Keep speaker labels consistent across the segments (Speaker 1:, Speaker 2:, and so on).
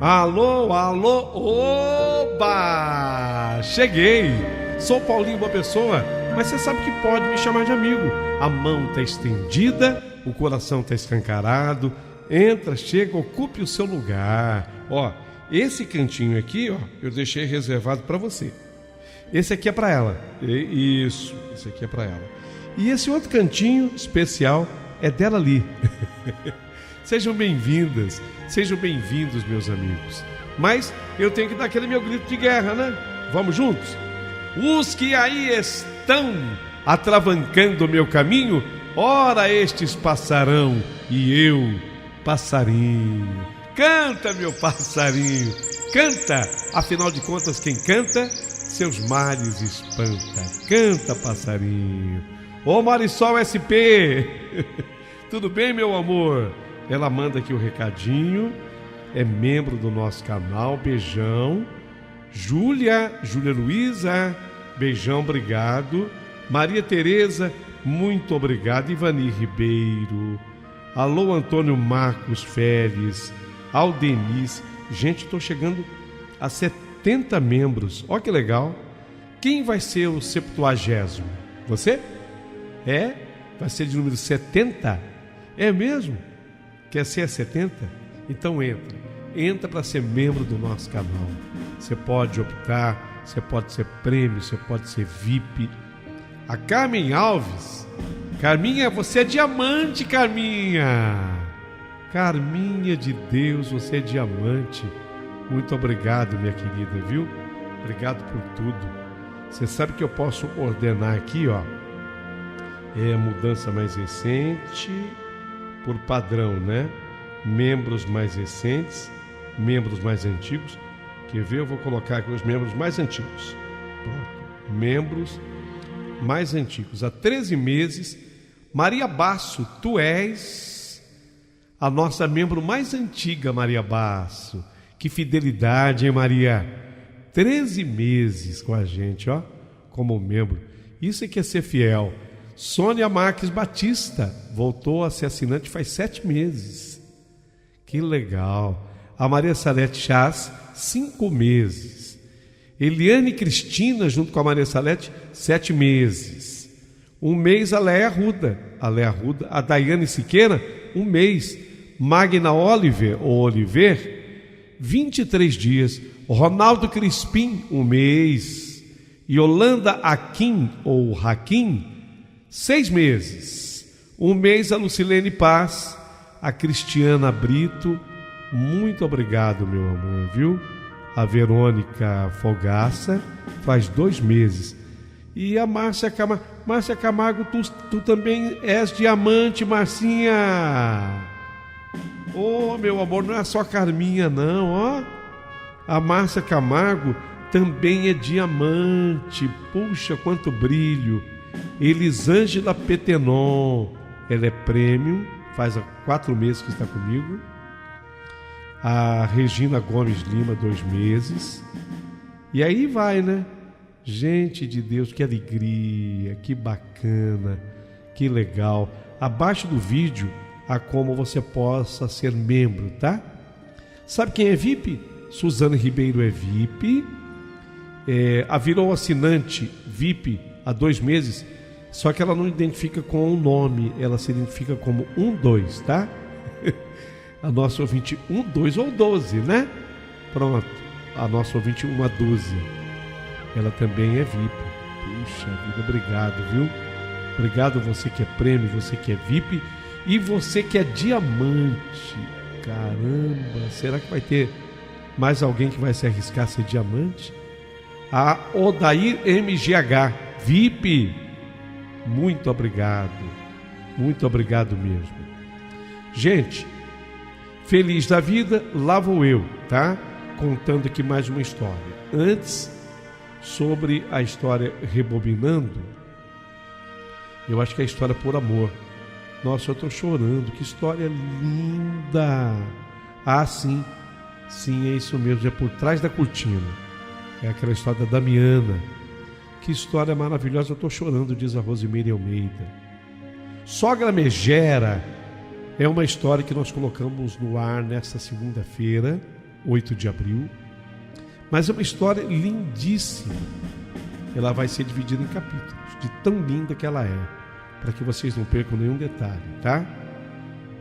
Speaker 1: Alô, alô, oba! Cheguei! Sou Paulinho Boa Pessoa, mas você sabe que pode me chamar de amigo. A mão está estendida, o coração está escancarado. Entra, chega, ocupe o seu lugar. Ó, esse cantinho aqui, ó, eu deixei reservado para você. Esse aqui é para ela. Isso, esse aqui é para ela. E esse outro cantinho especial é dela ali. Sejam bem-vindas, sejam bem-vindos, meus amigos. Mas eu tenho que dar aquele meu grito de guerra, né? Vamos juntos? Os que aí estão atravancando o meu caminho, ora estes passarão e eu, passarinho. Canta, meu passarinho, canta. Afinal de contas, quem canta, seus males espanta. Canta, passarinho. Ô Marisol SP, tudo bem, meu amor? Ela manda aqui o recadinho, é membro do nosso canal, beijão. Júlia Luísa, beijão, obrigado. Maria Tereza, muito obrigado. Ivani Ribeiro, alô Antônio Marcos Félix, Aldenice. Gente, estou chegando a 70 membros, ó que legal. Quem vai ser o 70º? Você? É? Vai ser de número 70? É mesmo? Quer ser a 70? Então entra para ser membro do nosso canal. Você pode optar, você pode ser prêmio, você pode ser VIP. A Carmen Alves, Carminha, você é diamante, Carminha. Carminha de Deus, você é diamante. Muito obrigado, minha querida, viu? Obrigado por tudo. Você sabe que eu posso ordenar aqui, ó. É a mudança mais recente, por padrão, né? Membros mais recentes, membros mais antigos. Quer ver? Eu vou colocar aqui os membros mais antigos. Pronto. Membros mais antigos. Há 13 meses, Maria Basso, tu és a nossa membro mais antiga, Maria Basso. Que fidelidade, hein, Maria? 13 meses com a gente, ó, como membro. Isso é que é ser fiel. Sônia Marques Batista voltou a ser assinante faz 7 meses. Que legal. A Maria Salete Chás, 5 meses. Eliane Cristina, junto com a Maria Salete, 7 meses. 1 mês a Léa Arruda. A Daiane Siqueira, 1 mês. Magna Oliver, 23 dias. Ronaldo Crispim, 1 mês. Yolanda Aquim, ou Raquim, 6 meses. 1 mês a Lucilene Paz, a Cristiana Brito, muito obrigado, meu amor, viu? A Verônica Fogaça, faz 2 meses. E a Márcia Camargo. Márcia Camargo, tu também és diamante, Marcinha. Oh, meu amor, não é só Carminha, não, ó. A Márcia Camargo também é diamante. Puxa, quanto brilho. Elisângela Petenon, ela é premium, faz 4 meses que está comigo. A Regina Gomes Lima, 2 meses. E aí vai, né? Gente de Deus, que alegria, que bacana, que legal. Abaixo do vídeo há como você possa ser membro, tá? Sabe quem é VIP? Suzana Ribeiro é VIP. Virou assinante VIP há 2 meses, só que ela não identifica com o nome, ela se identifica como 12, tá? A nossa ouvinte 12 ou 12, né? Pronto, a nossa ouvinte 1 a 12, ela também é VIP. Puxa vida, obrigado, viu? Obrigado você que é prêmio, você que é VIP e você que é diamante. Caramba, será que vai ter mais alguém que vai se arriscar a ser diamante? A Odair MGH, VIP, muito obrigado mesmo. Gente, feliz da vida, lá vou eu, tá? Contando aqui mais uma história. Antes, sobre a história Rebobinando, eu acho que é a história por amor. Nossa, eu estou chorando, que história linda. Ah, sim, é isso mesmo, é por trás da cortina. É aquela história da Damiana. Que história maravilhosa, eu estou chorando, diz a Rosimeire Almeida. Sogra Megera é uma história que nós colocamos no ar nesta segunda-feira. 8 de abril. Mas é uma história lindíssima. Ela vai ser dividida em capítulos, de tão linda que ela é, para que vocês não percam nenhum detalhe, tá?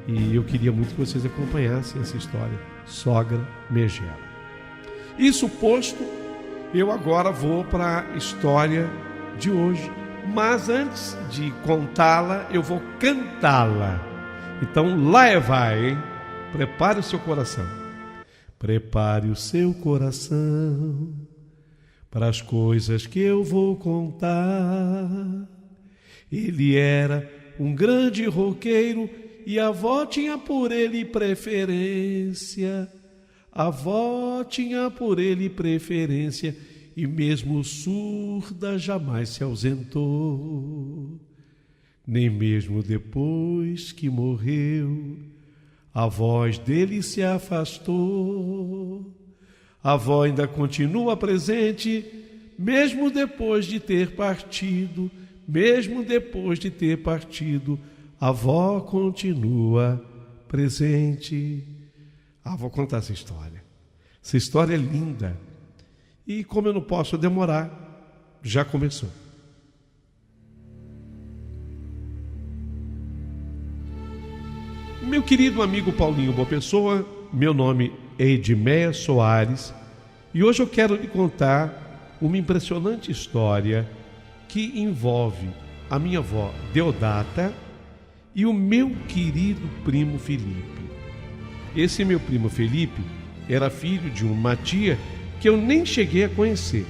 Speaker 1: E eu queria muito que vocês acompanhassem essa história, Sogra Megera. Isso posto, eu agora vou para a história de hoje. Mas antes de contá-la, eu vou cantá-la. Então lá vai, hein? Prepare o seu coração. Prepare o seu coração para as coisas que eu vou contar. Ele era um grande roqueiro e a avó tinha por ele preferência. A avó tinha por ele preferência e mesmo surda jamais se ausentou. Nem mesmo depois que morreu, a voz dele se afastou. A avó ainda continua presente, mesmo depois de ter partido. Mesmo depois de ter partido, a avó continua presente. Vou contar essa história. Essa história é linda. E como eu não posso demorar, já começou. Meu querido amigo Paulinho Boa Pessoa, meu nome é Edmeia Soares e hoje eu quero lhe contar uma impressionante história que envolve a minha avó Deodata e o meu querido primo Felipe. Esse meu primo Felipe era filho de uma tia que eu nem cheguei a conhecer.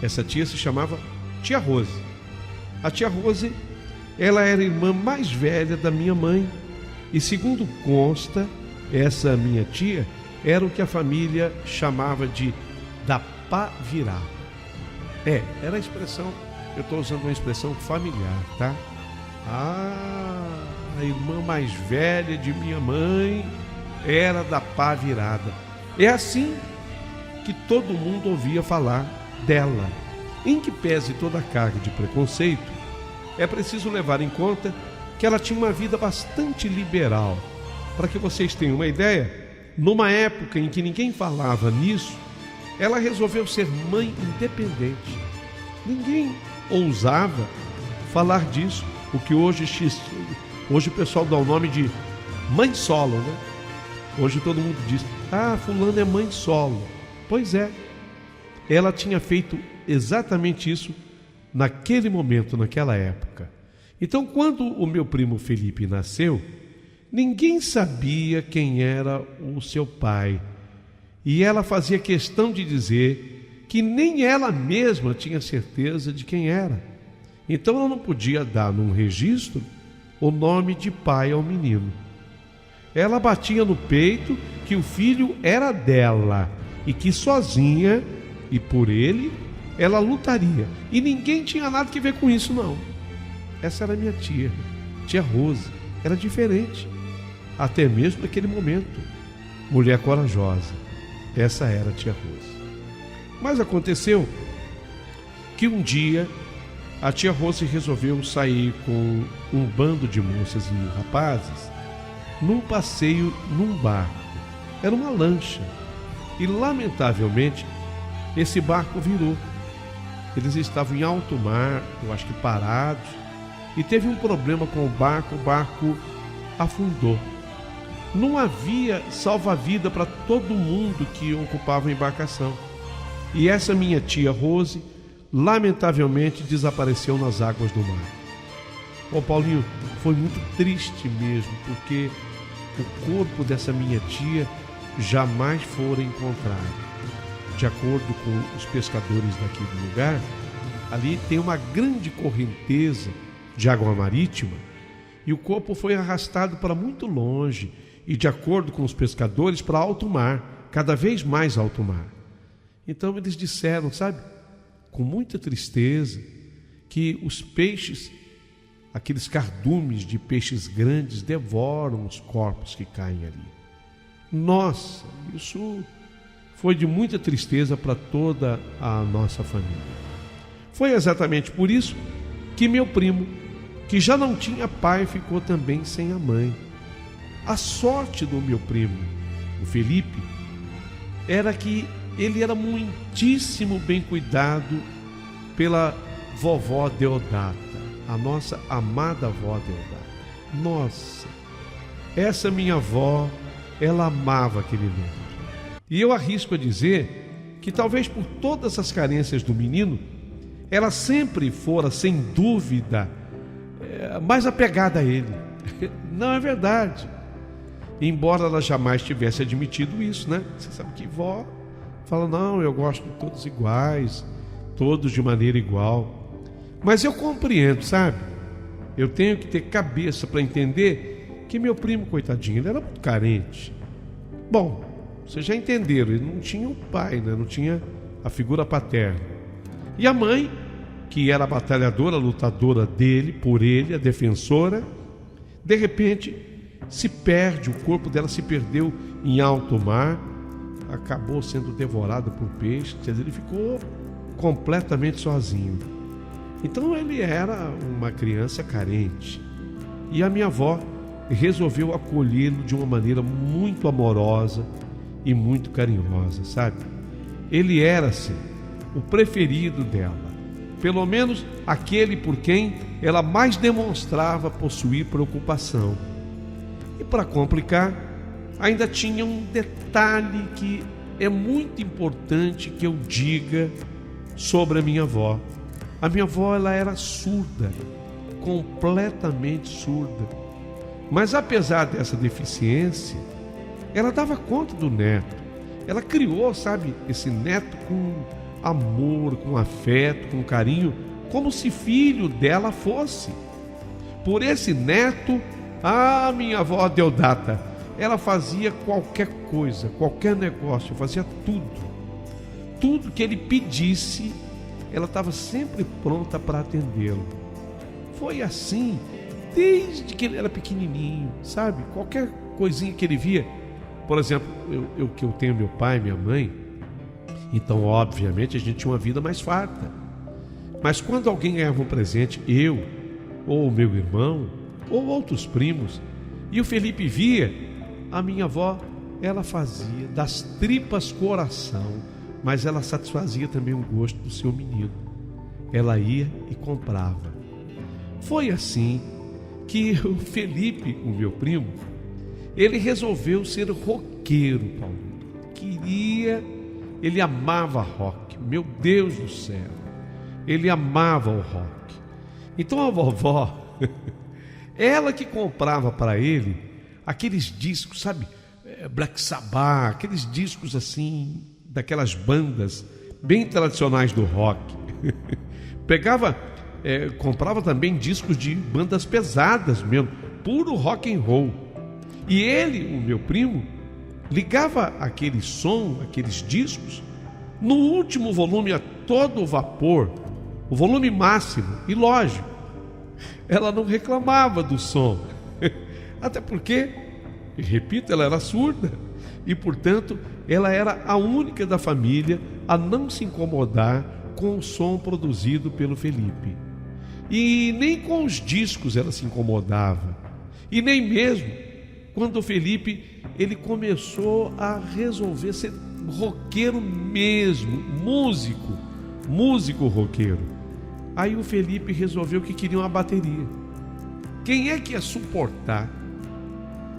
Speaker 1: Essa tia se chamava Tia Rose. A Tia Rose, ela era a irmã mais velha da minha mãe e, segundo consta, essa minha tia era o que a família chamava de da pá virada. Era a expressão, eu estou usando uma expressão familiar, tá? A irmã mais velha de minha mãe era da pá virada. É assim que todo mundo ouvia falar dela. Em que pese toda a carga de preconceito, é preciso levar em conta que ela tinha uma vida bastante liberal. Para que vocês tenham uma ideia, numa época em que ninguém falava nisso, ela resolveu ser mãe independente. Ninguém ousava falar disso, o que hoje o pessoal dá o nome de mãe solo, né? Hoje todo mundo diz, fulano é mãe solo. Pois é, ela tinha feito exatamente isso naquele momento, naquela época. Então, quando o meu primo Felipe nasceu, ninguém sabia quem era o seu pai. E ela fazia questão de dizer que nem ela mesma tinha certeza de quem era. Então, ela não podia dar num registro o nome de pai ao menino. Ela batia no peito que o filho era dela e que sozinha e por ele ela lutaria. E ninguém tinha nada que ver com isso, não. Essa era minha tia, Tia Rose. Era diferente, até mesmo naquele momento. Mulher corajosa. Essa era a Tia Rose. Mas aconteceu que um dia a Tia Rose resolveu sair com um bando de moças e rapazes num passeio num barco. Era uma lancha. E, lamentavelmente, esse barco virou. Eles estavam em alto mar, eu acho que parados, e teve um problema com o barco afundou. Não havia salva-vida para todo mundo que ocupava a embarcação. E essa minha tia Rose, lamentavelmente, desapareceu nas águas do mar. Paulinho, foi muito triste mesmo, porque o corpo dessa minha tia jamais fora encontrado. De acordo com os pescadores daquele lugar, ali tem uma grande correnteza de água marítima e o corpo foi arrastado para muito longe e, de acordo com os pescadores, para alto mar, cada vez mais alto mar. Então eles disseram, sabe, com muita tristeza, que os peixes, aqueles cardumes de peixes grandes, devoram os corpos que caem ali. Nossa, isso foi de muita tristeza para toda a nossa família. Foi exatamente por isso que meu primo, que já não tinha pai, ficou também sem a mãe. A sorte do meu primo, o Felipe, era que ele era muitíssimo bem cuidado pela vovó Deodata, a nossa amada avó Deodata. Nossa, essa minha avó, ela amava aquele neto. E eu arrisco a dizer que talvez por todas as carências do menino, ela sempre fora, sem dúvida, mais apegada a ele. Não é verdade. Embora ela jamais tivesse admitido isso, né? Você sabe que vó fala, não, eu gosto de todos iguais, todos de maneira igual. Mas eu compreendo, sabe? Eu tenho que ter cabeça para entender que meu primo, coitadinho, ele era muito carente. Bom, vocês já entenderam, ele não tinha um pai, né? Não tinha a figura paterna. E a mãe, que era a batalhadora, a lutadora dele, por ele, a defensora, de repente se perde, o corpo dela se perdeu em alto mar, acabou sendo devorado por peixes, quer dizer, ele ficou completamente sozinho. Então ele era uma criança carente. E a minha avó resolveu acolhê-lo de uma maneira muito amorosa e muito carinhosa, sabe? Ele era, assim, o preferido dela, pelo menos aquele por quem ela mais demonstrava possuir preocupação. E para complicar, ainda tinha um detalhe que é muito importante que eu diga sobre a minha avó. A minha avó, ela era surda, completamente surda. Mas apesar dessa deficiência, ela dava conta do neto. Ela criou, sabe, esse neto com amor, com afeto, com carinho, como se filho dela fosse. Por esse neto, a minha avó Deodata, ela fazia qualquer coisa, qualquer negócio, fazia tudo. Tudo que ele pedisse, ela estava sempre pronta para atendê-lo. Foi assim desde que ele era pequenininho, sabe? Qualquer coisinha que ele via. Por exemplo, eu tenho meu pai, minha mãe, então obviamente a gente tinha uma vida mais farta. Mas quando alguém ganhava um presente, eu, ou o meu irmão, ou outros primos, e o Felipe via, a minha avó, ela fazia das tripas coração, mas ela satisfazia também o gosto do seu menino. Ela ia e comprava. Foi assim que o Felipe, o meu primo, ele resolveu ser roqueiro, Paulo. Ele amava rock, meu Deus do céu, ele amava o rock. Então a vovó, ela que comprava para ele aqueles discos, sabe, Black Sabbath, aqueles discos assim, daquelas bandas bem tradicionais do rock. Comprava também discos de bandas pesadas mesmo, puro rock and roll. E ele, o meu primo, ligava aquele som, aqueles discos, no último volume a todo vapor, o volume máximo. E lógico, ela não reclamava do som, até porque, repito, ela era surda e, portanto, ela era a única da família a não se incomodar com o som produzido pelo Felipe. E nem com os discos ela se incomodava, e nem mesmo quando o Felipe ele começou a resolver ser roqueiro mesmo, músico roqueiro. Aí o Felipe resolveu que queria uma bateria. Quem é que ia suportar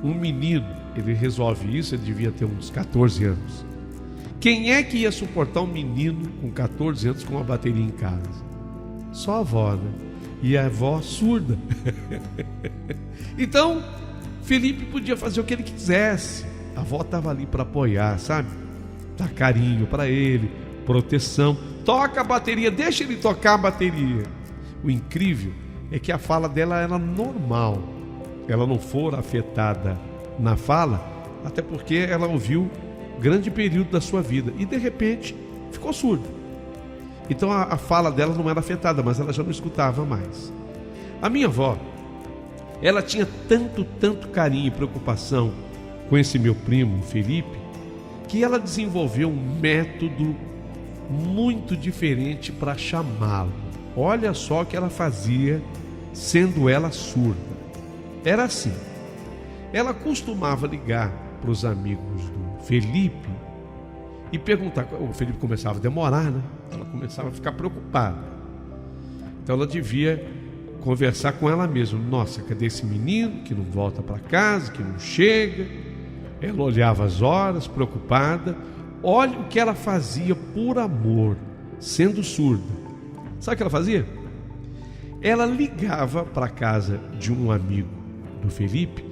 Speaker 1: um menino? Ele resolve isso, ele devia ter uns 14 anos. Quem é que ia suportar um menino com 14 anos com uma bateria em casa? Só a avó, né? E a avó surda. Então, Felipe podia fazer o que ele quisesse. A avó estava ali para apoiar, sabe? Dar carinho para ele, proteção. Toca a bateria, deixa ele tocar a bateria. O incrível é que a fala dela era normal. Ela não fora afetada na fala, até porque ela ouviu grande período da sua vida e de repente ficou surda. Então a fala dela não era afetada, mas ela já não escutava mais. A minha avó, ela tinha tanto carinho e preocupação com esse meu primo Felipe, que ela desenvolveu um método muito diferente para chamá-lo. Olha só o que ela fazia, sendo ela surda. Era assim: ela costumava ligar para os amigos do Felipe e perguntar. O Felipe começava a demorar, né? Ela começava a ficar preocupada. Então ela devia conversar com ela mesma. Nossa, cadê esse menino que não volta para casa, que não chega? Ela olhava as horas, preocupada. Olha o que ela fazia por amor, sendo surda. Sabe o que ela fazia? Ela ligava para a casa de um amigo do Felipe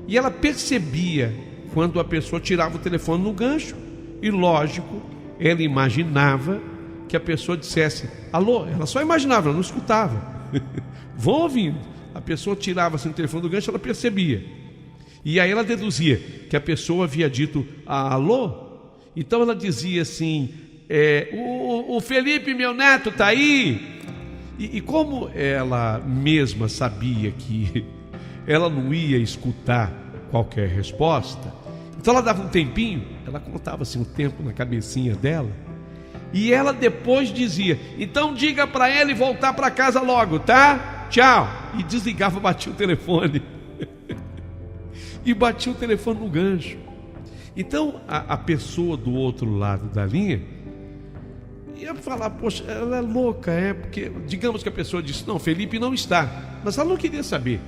Speaker 1: e ela percebia quando a pessoa tirava o telefone no gancho e, lógico, ela imaginava que a pessoa dissesse alô. Ela só imaginava, ela não escutava. Vão ouvindo. A pessoa tirava assim o telefone do gancho, ela percebia. E aí ela deduzia que a pessoa havia dito alô. Então ela dizia assim, o Felipe, meu neto, está aí? E como ela mesma sabia que ela não ia escutar qualquer resposta, então ela dava um tempinho, ela contava assim o tempo na cabecinha dela, e ela depois dizia, então diga para ele voltar para casa logo, tá? Tchau. E desligava, batia o telefone. E batia o telefone no gancho. Então a pessoa do outro lado da linha ia falar, poxa, ela é louca, porque digamos que a pessoa disse, não, Felipe não está, mas ela não queria saber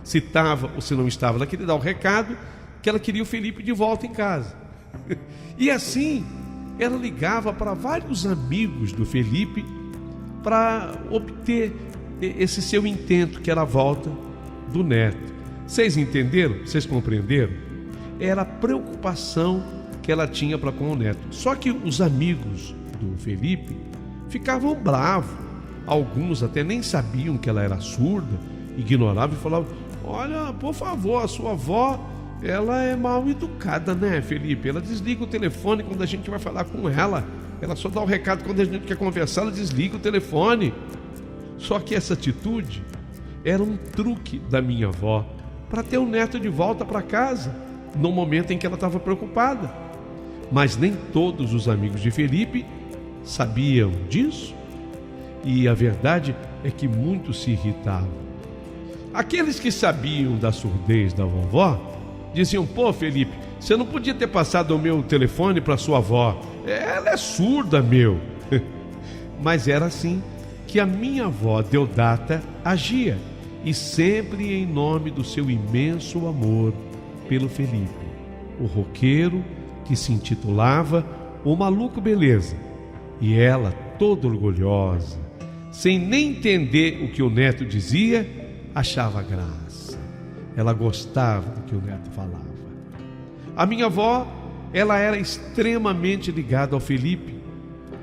Speaker 1: se estava ou se não estava, ela queria dar o recado que ela queria o Felipe de volta em casa. E assim ela ligava para vários amigos do Felipe para obter esse seu intento, que era a volta do neto. Vocês entenderam? Vocês compreenderam? Era a preocupação que ela tinha para com o neto. Só que os amigos do Felipe ficavam bravos. Alguns até nem sabiam que ela era surda, ignoravam e falavam, olha, por favor, a sua avó, ela é mal educada, né, Felipe? Ela desliga o telefone quando a gente vai falar com ela. Ela só dá o recado quando a gente quer conversar, ela desliga o telefone. Só que essa atitude era um truque da minha avó para ter o neto de volta para casa, no momento em que ela estava preocupada. Mas nem todos os amigos de Felipe sabiam disso, e a verdade é que muitos se irritavam. Aqueles que sabiam da surdez da vovó diziam, pô, Felipe, você não podia ter passado o meu telefone para sua avó, ela é surda, meu. Mas era assim que a minha avó Deodata agia, e sempre em nome do seu imenso amor pelo Felipe, o roqueiro que se intitulava o Maluco Beleza. E ela, toda orgulhosa, sem nem entender o que o neto dizia, achava graça. Ela gostava do que o neto falava. A minha avó, ela era extremamente ligada ao Felipe,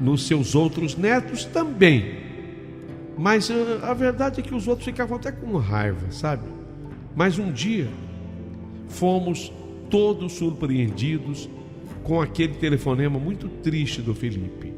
Speaker 1: nos seus outros netos também. Mas a verdade é que os outros ficavam até com raiva, sabe? Mas um dia fomos todos surpreendidos com aquele telefonema muito triste do Felipe.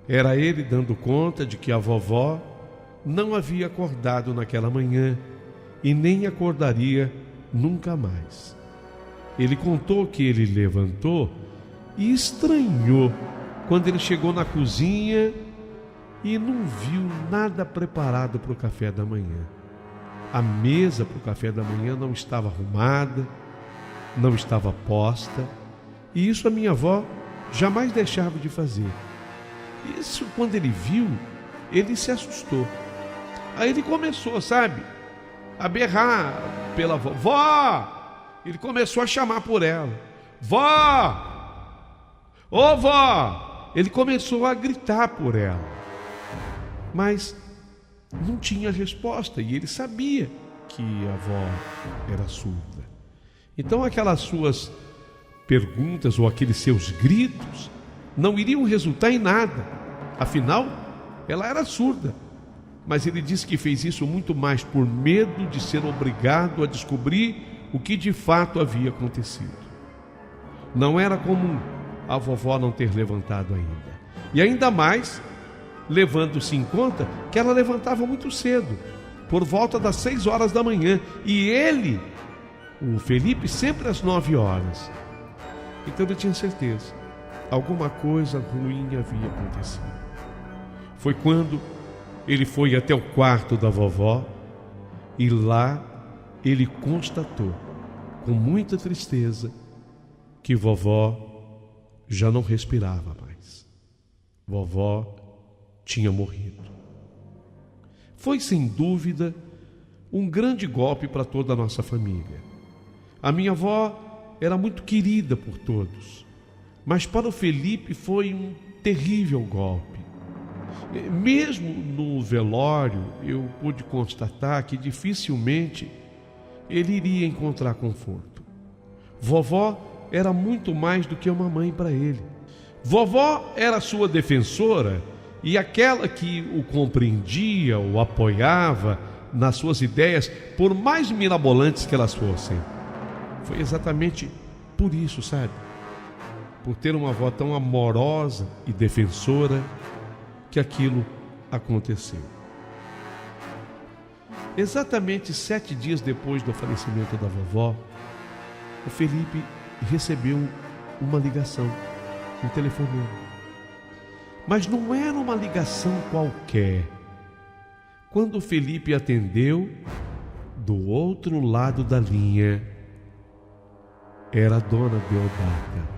Speaker 1: Era ele dando conta de que a vovó não havia acordado naquela manhã e nem acordaria nunca mais. Ele contou que ele levantou e estranhou quando ele chegou na cozinha e não viu nada preparado para o café da manhã. A mesa para o café da manhã não estava arrumada, não estava posta, e isso a minha avó jamais deixava de fazer. Isso, quando ele viu, ele se assustou. Aí ele começou, sabe, a berrar pela vó. Ele começou a chamar por ela. Vó! Ô vó! Ele começou a gritar por ela. Mas não tinha resposta, e ele sabia que a avó era surda. Então aquelas suas perguntas ou aqueles seus gritos não iriam resultar em nada. Afinal, ela era surda. Mas ele disse que fez isso muito mais por medo de ser obrigado a descobrir o que de fato havia acontecido. Não era comum a vovó não ter levantado ainda. E ainda mais, levando-se em conta que ela levantava muito cedo, por volta das 6 horas da manhã, e ele, o Felipe, sempre às 9 horas. Então eu tinha certeza, alguma coisa ruim havia acontecido. Foi quando ele foi até o quarto da vovó e lá ele constatou, com muita tristeza, que vovó já não respirava mais. Vovó tinha morrido. Foi, sem dúvida, um grande golpe para toda a nossa família. A minha avó era muito querida por todos, mas para o Felipe foi um terrível golpe. Mesmo no velório, eu pude constatar que dificilmente ele iria encontrar conforto. Vovó era muito mais do que uma mãe para ele. Vovó era sua defensora e aquela que o compreendia, o apoiava nas suas ideias, por mais mirabolantes que elas fossem. Foi exatamente por isso, sabe? Por ter uma avó tão amorosa e defensora, que aquilo aconteceu. Exatamente 7 dias depois do falecimento da vovó, o Felipe recebeu uma ligação, um telefonema. Mas não era uma ligação qualquer. Quando o Felipe atendeu, do outro lado da linha, era a dona Deodata.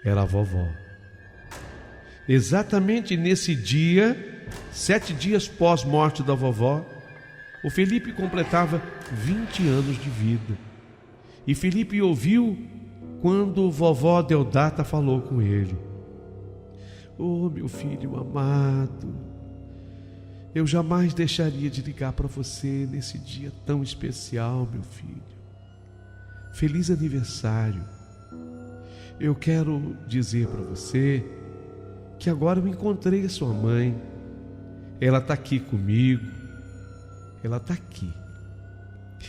Speaker 1: Era a vovó. Exatamente nesse dia, 7 dias pós-morte da vovó, o Felipe completava 20 anos de vida. E Felipe ouviu quando vovó Deodata falou com ele: "Oh, meu filho amado, eu jamais deixaria de ligar para você nesse dia tão especial, meu filho. Feliz aniversário. Eu quero dizer para você que agora eu encontrei a sua mãe. Ela está aqui comigo. Ela está aqui,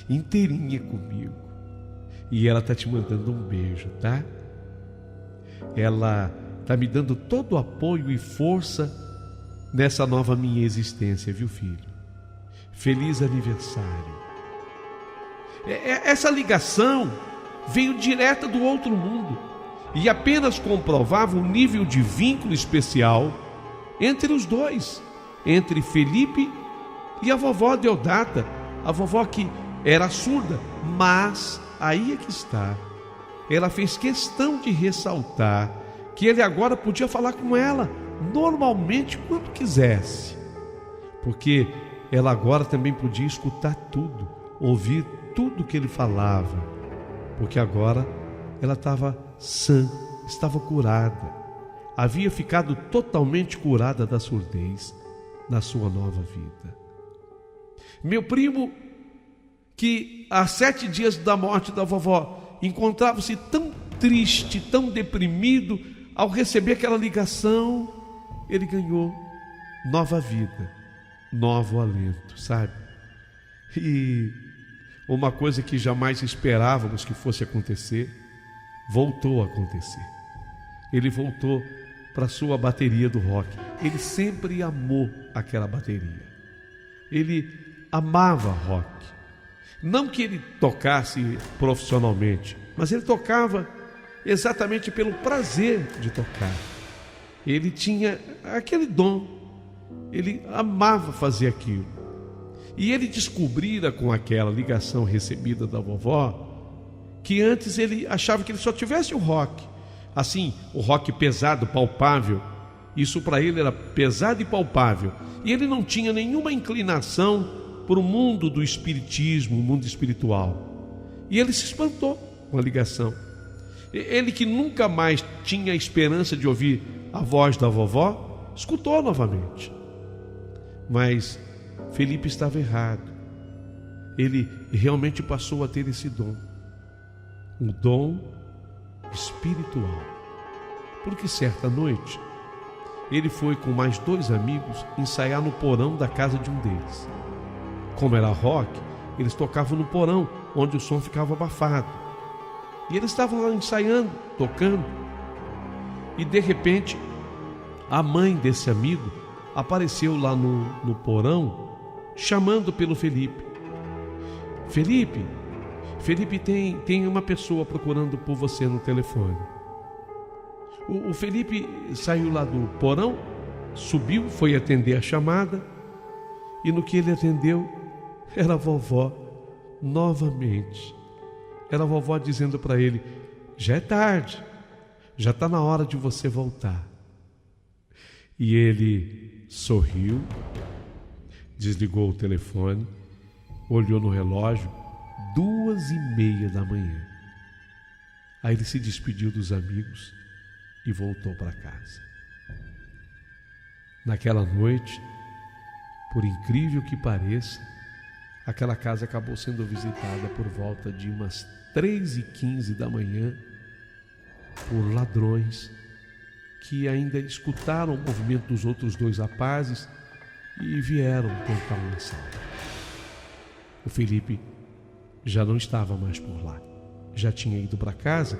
Speaker 1: inteirinha comigo. E ela está te mandando um beijo, tá? Ela está me dando todo o apoio e força nessa nova minha existência, viu, filho? Feliz aniversário." Essa ligação veio direta do outro mundo e apenas comprovava um nível de vínculo especial entre os dois, entre Felipe e a vovó Deodata, a vovó que era surda, mas aí é que está. Ela fez questão de ressaltar que ele agora podia falar com ela normalmente quando quisesse, porque ela agora também podia escutar tudo, ouvir tudo que ele falava, porque agora ela estava sã, estava curada, havia ficado totalmente curada da surdez na sua nova vida. Meu primo, que há 7 dias da morte da vovó encontrava-se tão triste, tão deprimido, ao receber aquela ligação, ele ganhou nova vida, novo alento, sabe? E uma coisa que jamais esperávamos que fosse acontecer, voltou a acontecer. Ele voltou para a sua bateria do rock. Ele sempre amou aquela bateria. Ele amava rock. Não que ele tocasse profissionalmente, mas ele tocava exatamente pelo prazer de tocar. Ele tinha aquele dom. Ele amava fazer aquilo. E ele descobrira com aquela ligação recebida da vovó que antes ele achava que ele só tivesse o rock, assim, o rock pesado, palpável. Isso para ele era pesado e palpável, e ele não tinha nenhuma inclinação para o mundo do espiritismo, o mundo espiritual. E ele se espantou com a ligação. Ele, que nunca mais tinha esperança de ouvir a voz da vovó, escutou novamente. Mas Felipe estava errado. Ele realmente passou a ter esse dom. Um dom espiritual. Porque certa noite, ele foi com mais 2 amigos ensaiar no porão da casa de um deles. Como era rock, eles tocavam no porão, onde o som ficava abafado. E eles estavam lá ensaiando, tocando. E de repente, a mãe desse amigo apareceu lá no porão, chamando pelo Felipe. Felipe, tem uma pessoa procurando por você no telefone. O Felipe saiu lá do porão, subiu, foi atender a chamada, e no que ele atendeu, era a vovó novamente. Era a vovó dizendo para ele: já é tarde, já está na hora de você voltar. E ele sorriu, desligou o telefone, olhou no relógio, 2:30 da manhã. Aí ele se despediu dos amigos e voltou para casa. Naquela noite, por incrível que pareça, aquela casa acabou sendo visitada por volta de umas 3:15 da manhã por ladrões que ainda escutaram o movimento dos outros 2 rapazes e vieram tentar um assalto. O Felipe já não estava mais por lá, já tinha ido para casa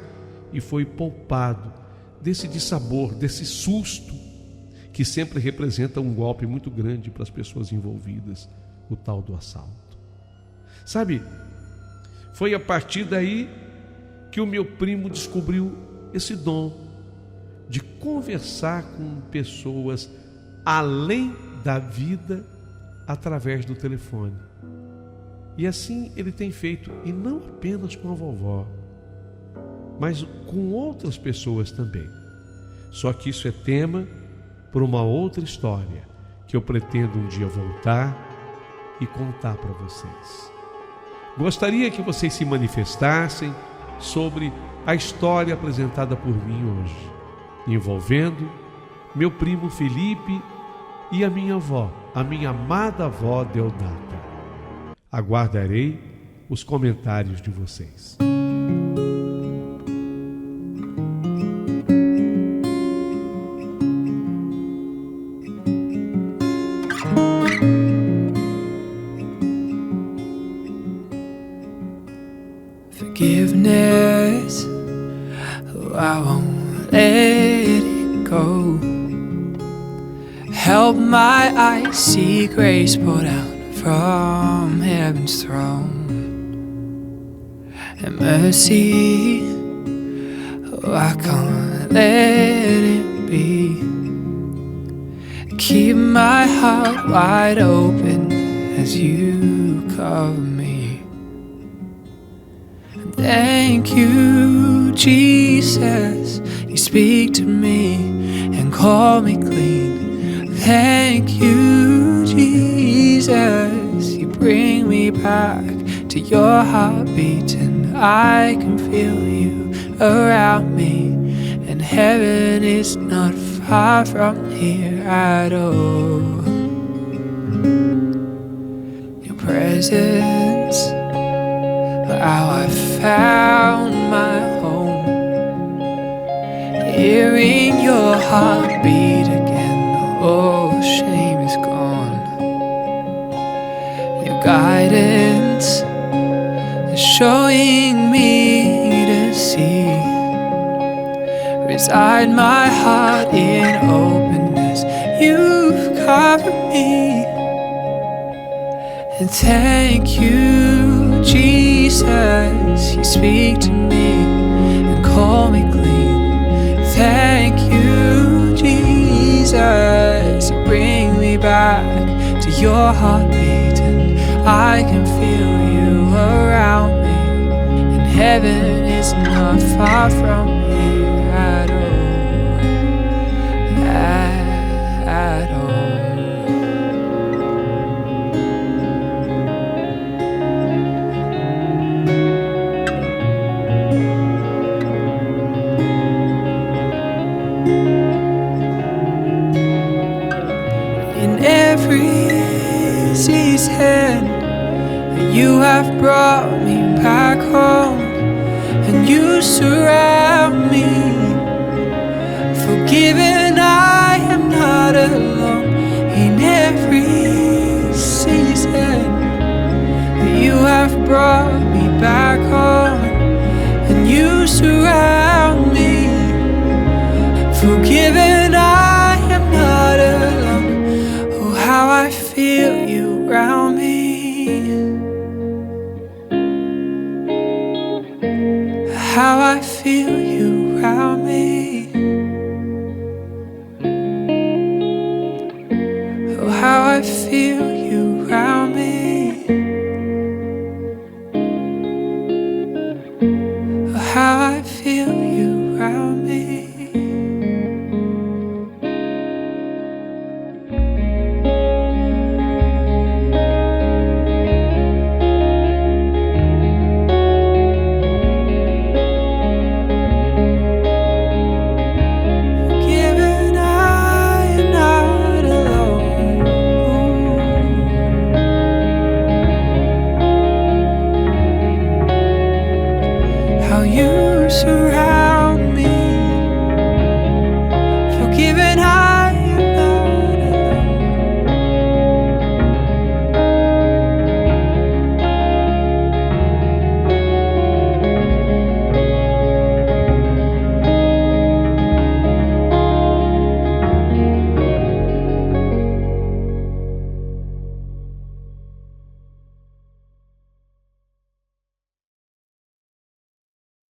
Speaker 1: e foi poupado desse dissabor, desse susto que sempre representa um golpe muito grande para as pessoas envolvidas, o tal do assalto. Sabe, foi a partir daí que o meu primo descobriu esse dom de conversar com pessoas além da vida através do telefone. E assim ele tem feito, e não apenas com a vovó, mas com outras pessoas também. Só que isso é tema para uma outra história que eu pretendo um dia voltar e contar para vocês. Gostaria que vocês se manifestassem sobre a história apresentada por mim hoje, envolvendo meu primo Felipe e a minha avó, a minha amada avó Deodata. Aguardarei os comentários de vocês.
Speaker 2: Forgiveness, oh, I won't let it go. Help my eyes see grace poured out from heaven's throne, and mercy, oh, I can't let it be. Keep my heart wide open as you cover me. Thank you, Jesus, you speak to me and call me clean. Thank you, Jesus, you bring me back to your heartbeat, and I can feel you around me, and heaven is not far from here at all. Your presence, how I found my home, hearing your heartbeat again, all shame is gone. Your guidance is showing me to see, reside my heart in openness, you've covered me. And thank you, Jesus, you speak to me and call me clean. Thank you, Jesus, you bring me back to your heartbeat, and I can feel you around me, and heaven is not far from here at all, at all. Every season you have brought me back home, and you surround me. Forgiven, I am not alone in every season. You have brought me back home, and you surround me. Forgiven, I am not alone. Oh, how I feel you around me. How I feel you around me. Oh, how I feel you around me. Oh, how I feel you around me. How you surround